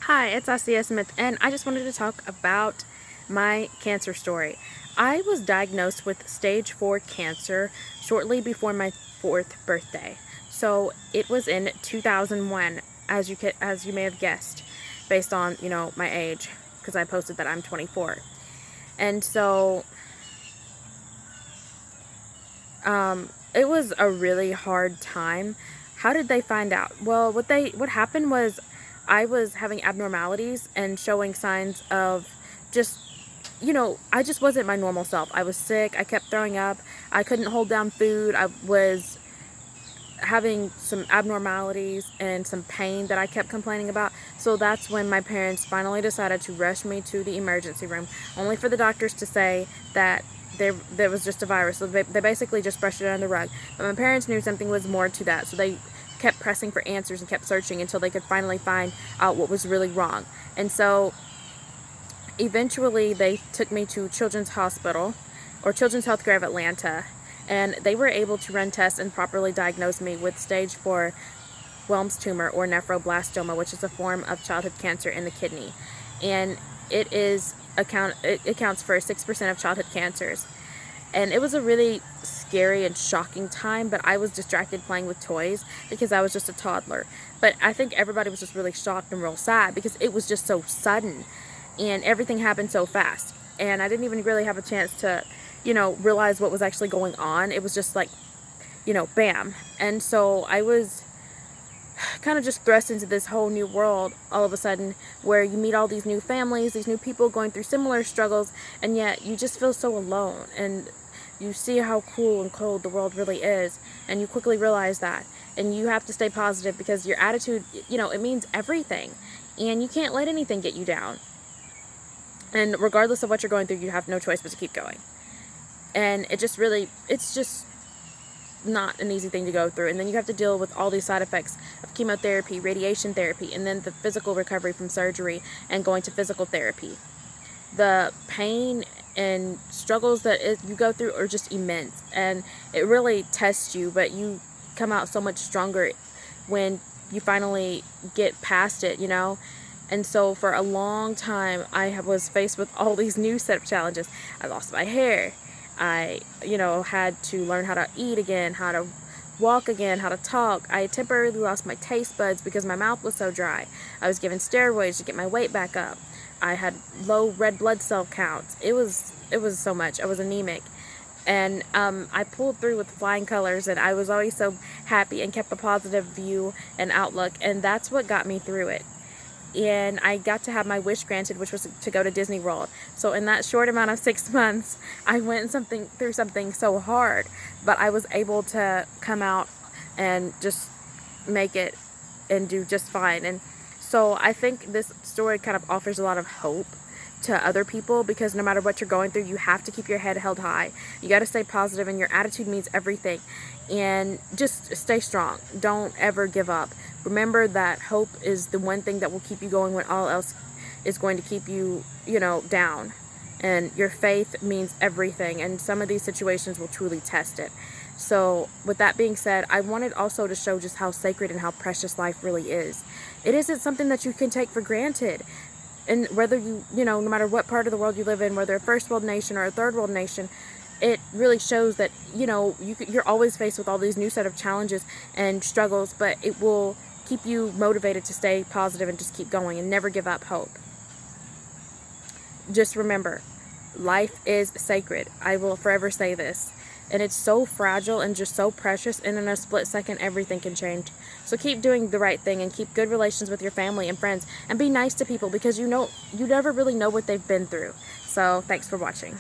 Hi, it's Asiya Smith, and I just wanted to talk about my cancer story. I was diagnosed with stage 4 cancer shortly before my 4th birthday. So it was in 2001, as you may have guessed, based on, my age, because I posted that I'm 24. And so it was a really hard time. How did they find out? Well, what happened was I was having abnormalities and showing signs of just, I just wasn't my normal self. I was sick. I kept throwing up. I couldn't hold down food. I was having some abnormalities and some pain that I kept complaining about. So that's when my parents finally decided to rush me to the emergency room, only for the doctors to say that there was just a virus. So they basically just brushed it under the rug. But my parents knew something was more to that, so they kept pressing for answers and kept searching until they could finally find out what was really wrong. And so eventually they took me to Children's Hospital, or Children's Healthcare of Atlanta, and they were able to run tests and properly diagnose me with stage 4 Wilms tumor, or nephroblastoma, which is a form of childhood cancer in the kidney. And it accounts for 6% of childhood cancers. And it was a really scary and shocking time, but I was distracted playing with toys because I was just a toddler. But I think everybody was just really shocked and real sad because it was just so sudden and everything happened so fast. And I didn't even really have a chance to, realize what was actually going on. It was just like, bam. And so I was kind of just thrust into this whole new world all of a sudden, where you meet all these new families, these new people going through similar struggles, and yet you just feel so alone, and you see how cruel and cold the world really is, and you quickly realize that, and you have to stay positive because your attitude, it means everything, and you can't let anything get you down. And regardless of what you're going through, you have no choice but to keep going. And it's just not an easy thing to go through. And then you have to deal with all these side effects of chemotherapy, radiation therapy, and then the physical recovery from surgery and going to physical therapy. The pain and struggles that you go through are just immense, and it really tests you, but you come out so much stronger when you finally get past it, And so for a long time, I was faced with all these new set of challenges. I lost my hair. I, had to learn how to eat again, how to walk again, how to talk. I temporarily lost my taste buds because my mouth was so dry. I was given steroids to get my weight back up. I had low red blood cell counts. It was so much. I was anemic. And I pulled through with flying colors, and I was always so happy and kept a positive view and outlook, and that's what got me through it. And I got to have my wish granted, which was to go to Disney World. So in that short amount of 6 months, I went through something so hard, but I was able to come out and just make it and do just fine. And so I think this story kind of offers a lot of hope to other people, because no matter what you're going through, you have to keep your head held high. You got to stay positive, and your attitude means everything. And just stay strong. Don't ever give up. Remember that hope is the one thing that will keep you going when all else is going to keep you, down. And your faith means everything, and some of these situations will truly test it. So with that being said, I wanted also to show just how sacred and how precious life really is. It isn't something that you can take for granted. And whether no matter what part of the world you live in, whether a first world nation or a third world nation, it really shows that, you're always faced with all these new set of challenges and struggles, but it will keep you motivated to stay positive and just keep going and never give up hope. Just remember, life is sacred. I will forever say this. And it's so fragile and just so precious, and in a split second, everything can change. So keep doing the right thing and keep good relations with your family and friends, and be nice to people, because you never really know what they've been through. So thanks for watching.